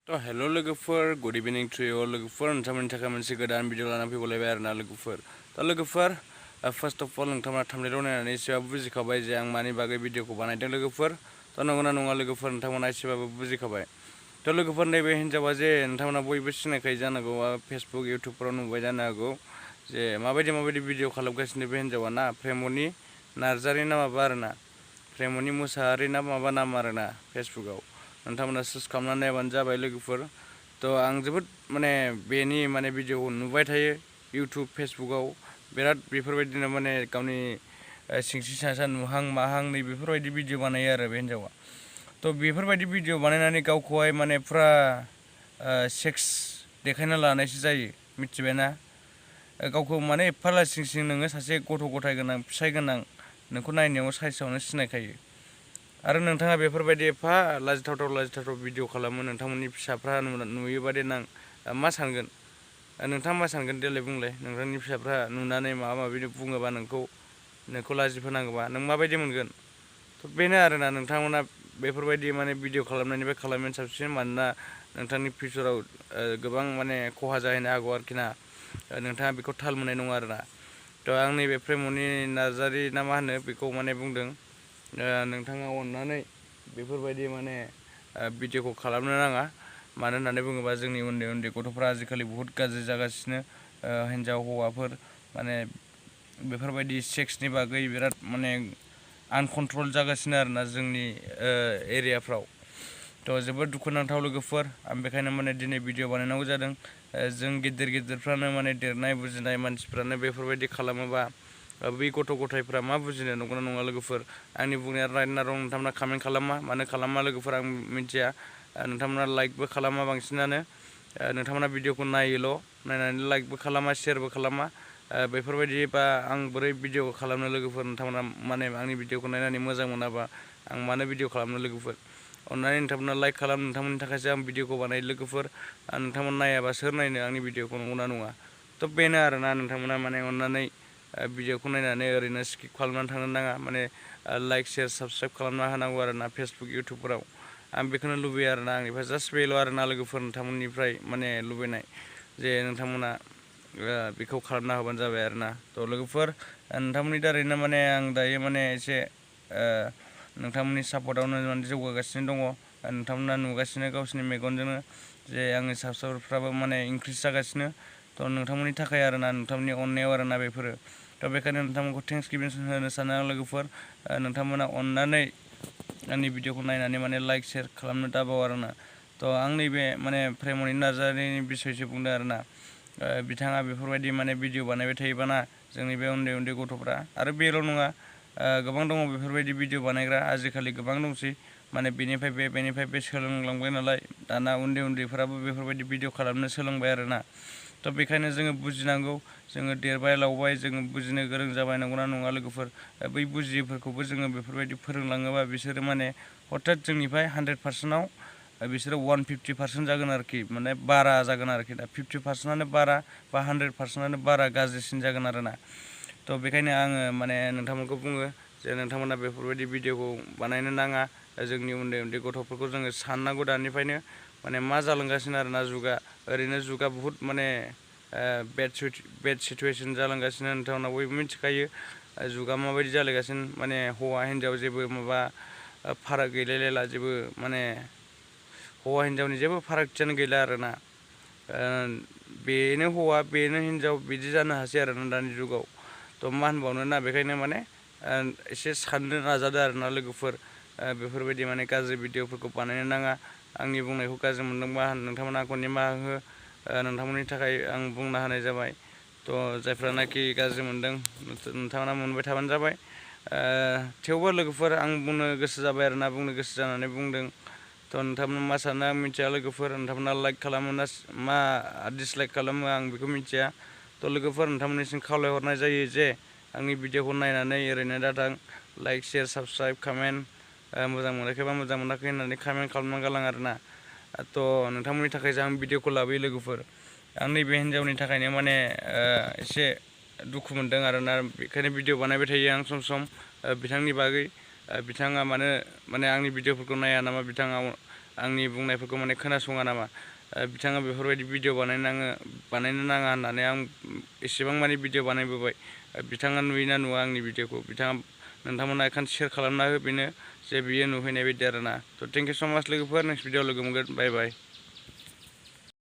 तो हेलो लोगोफोर good evening to you लोगोफोर नोंथांमोननि थाखाय मोनसे गोदान भिडिअ लाना फैबावलायबाय आरोना लोगोफोर लोगोफोर फार्स्ट अफ अल नोंथांमोना थाम्बनेलाव नायनानै एसेबाबो बुजिखाबाय जे आं मानि बागै भिडिअखौ बानायदों लोगोफोर नंगौना नङा लोगोफोर नोंथांमोना एसेबाबो बुजिखाबाय लोगोफोर नैबे हिन्जावा जे नोंथांमोना बयबो सिनायखायो जानांगौ फेसबुक इउटुबफोराव नुबाय जानो हागौ जे माबायदि भिडिअ खालामगासिनो बे हिन्जावा ना प्रेमनि नार्जारि ना माबा आरोना प्रेमनि मुसाहारि ना माबा नाम आरोना फेसबुकाव नोंथांमोना सार्च खालामनानै नायबानो जाबाय लोगोफोर आं जोबोद बेनि भिडिअखौ नुबाय थायो इउटुब फेसबुकाव बिराद बेफोरबायदिनो गावनि सिंस्रि सा नुहां माहां नै बेफोरबायदि भिडिअ बानायो आरो बे हिन्जावा बेफोरबायदि भिडिअ बानायनानै गावखौहाय फुरा सेक्स देखायना लानायसो जायो मिथिबायना गावखौ एफा लासिं सिं नोङो सासे गथ' गथाय गोनां फिसाय गोनां नोंखौ नायनायाव साइसआवनो सिनायखायो आरो नोंथाङा बेफोरबायदि एफा लाजिथावथाव भिडिअ खालामो नोंथांमोननि फिसाफ्रा नुयोबा देनां मा सानगोन नोंथाङा मा सानगोन देलाय बुंलाय नोंथांनि फिसाफ्रा नुनानै माबा माबि बुङोबा नोंखौ लाजि फोनाङोबा नों माबायदि मोनगोन बेनो आरोना नोंथांमोना बेफोरबायदि बेभिडिअ खालामनायनिफ्राय खालामनायानो साबसिन मानोना नोंथांनि फिउचाराव गोबां खहा जाहैनो हागौ आरोखि ना नोंथाङा बेखौ थाल मोननाय नङा आरोना आं नैबे प्रेमनि नार्जारि ना मा होनो बेखौ बुंदों नोंथाङा अननानै बेफोरबायदि भिडिअखौ खालामनो नाङा मानो होननानै बुङोबा जोंनि उन्दै उन्दै गथ'फ्रा आजिखालि बुहुत गाज्रि जागासिनो हिन्जाव हौवाफोर बेफोरबायदि सेक्सनि बागै बिराद आनकन्ट्रल जागासिनो आरोना जोंनि एरियाफ्राव जोबोद दुखुनांथाव लोगोफोर आं बेखायनो दिनै भिडिअ बानायनांगौ जादों जों गिदिरफ्रानो देरनाय बुजिनाय मानसिफ्रानो बेफोरबायदि खालामोबा बै गथ' गथायफ्रा मा बुजिनो नंगौना नङा लोगोफोर आंनि बुंनाया राइट ना रं नोंथांमोना कमेन्ट खालामा मानो खालामा लोगोफोर आं मिथिया नोंथांमोना लाइकबो खालामा बांसिनानो नोंथांमोना भिडिअखौ नायोल' नायनानै लाइकबो खालामा शेयारबो खालामा बेफोरबायदिबा आं बोरै भिडिअ खालामनो लोगोफोर नोंथांमोना आंनि भिडिअखौ नायनानै मोजां मोनाबा आं मानो भिडिअ खालामनो लोगोफोर अननानै नोंथांमोना लाइक खालाम नोंथांमोननि थाखायसो आं भिडिअखौ बानायो लोगोफोर नोंथांमोना नायाबा सोर नायनो आंनि भिडिअखौ नंगौना नङा बेनो आरोना नोंथांमोना अननानै भिडिअखौ नायनानै ओरैनो स्किप खालामनानै थांनो नाङा लाइक शेयार साबसक्राइब खालामना होनांगौ आरोना फेसबुक इउटुबफोराव आं बेखौनो लुबैयो आरोना आंनिफ्राय जास्ट बेल' आरोना लोगोफोर नोंथांमोननिफ्राय लुबैनाय जे नोंथांमोना बेखौ खालामना होबानो जाबाय आरोना लोगोफोर नोंथांमोननि दारैनो आं दायो एसे नोंथांमोननि सापर्टआवनो जौगागासिनो दङ नोंथांमोना नुगासिनो गावसोरनि मेगनजोंनो जे आंनि साबस्क्राइबारफ्राबो इनक्रिज जागासिनो नोंथांमोननि थाखाय आरोना नोंथांमोननि अननायाव आरोना बेफोरो बेखायनो नोंथांमोनखौ थेंक्स गिभिं होनो सानो आं लोगोफोर नोंथांमोना अननानै आंनि भिडिअखौ नायनानै लाइक शेयार खालामनो दाबाव आरोना आं नैबे प्रेमनि नार्जारिनि बिसयसो बुंदों आरोना बिथाङा बेफोरबायदि भिडिअ बानायबाय थायोबाना जोंनि बे उन्दै उन्दै गथ'फ्रा आरो बेल' नङा गोबां दङ बेफोरबायदि भिडिअ बानायग्रा आजिखालि गोबां दंसै बेनिफ्राय बे सोलोंलांबाय नालाय दाना उन्दै उन्दैफोराबो बेफोरबायदि भिडिअ खालामनो सोलोंबाय आरोना बेखायनो जोङो बुजिनांगौ जोङो देरबाय लावबाय जोङो बुजिनो गोरों जाबाय नंगौना नङा लोगोफोर बै बुजियिफोरखौबो जोङो बेफोरबायदि फोरोंलाङोबा बिसोरो हथात जोंनिफ्राय 100%आव बिसोरो 150% जागोन आरोखि बारा जागोन आरोखि दा 50%आनो बारा बा 100%आनो बारा गाज्रिसिन जागोन आरोना बेखायनो आङो नोंथांमोनखौ बुङो जे नोंथांमोना बेफोरबायदि भिडिअखौ बानायनो नाङा जोंनि उन्दै उन्दै गथ'फोरखौ जोङो साननांगौ दानिफ्रायनो मा जालांगासिनो आरोना जुगा ओरैनो जुगा बुहुत बेड सिटुवेसन जालांगासिनो नोंथांमोना बयबो मिथिखायो जुगा माबायदि जालायगासिनो हौवा हिन्जाव जेबो माबा फाराग गैलायलायला जेबो हौवा हिन्जावनि जेबो फारागथियानो गैला आरोना बेनो हौवा बेनो हिन्जाव बिदि जानो हासै आरोना दानि जुगाव मा होनबावनो ना बेखायनो एसे साननो नाजादो आरोना लोगोफोर बेफोरबायदि गाज्रि भिडिअफोरखौ बानायनो नाङा आंनि बुंनायखौ गाज्रि मोनदोंबा नोंथांमोना आंखौ निमाहा हो नोंथांमोननि थाखाय आं बुंना होनाय जाबाय जायफ्रानाखि गाज्रि मोनदों नोंथांमोना मोनबाय थाबानो जाबाय थेवबो लोगोफोर आं बुंनो गोसो जाबाय आरोना बुंनो गोसो जानानै बुंदों नोंथांमोना मा सानो आं मिथिया लोगोफोर नोंथांमोना लाइक खालामो ना मा डिसलाइक खालामो आं बेखौ मिथिया लोगोफोर नोंथांमोननिसिम खावलायहरनाय जायो जे आंनि भिडिअखौ नायनानै ओरैनो दाथां लाइक शेयार साबस्क्राइब कमेन्ट मोजां मोनाखैबा मोजां मोनाखै होननानै कमेन्ट खालामना गालां आरोना नोंथांमोननि थाखायसो आं भिडिअखौ लाबोयो लोगोफोर आं नैबे हिन्जावनि थाखायनो एसे दुखु मोनदों आरोना बेखायनो भिडिअ बानायबाय थायो आं सम सम बिथांनि बागै बिथाङा मानो आंनि भिडिअफोरखौ नाया नामा बिथाङा आंनि बुंनायफोरखौ माने खोनासङा नामा बिथाङा बेफोरबायदि भिडिअ बानायनो नाङा होननानै आं एसेबां माने भिडिअ बानायबोबाय बिथाङा नुयोना नुवा आंनि भिडिअखौ बिथाङा नोंथांमोना एखान शेयार खालामना हो बेनो जे बियो नुहैनाय बायदि आरोना थ' थेंक इउ स' माच लोगोफोर नेक्स्ट भिडिअ लोगो मोनगोन बाय बाय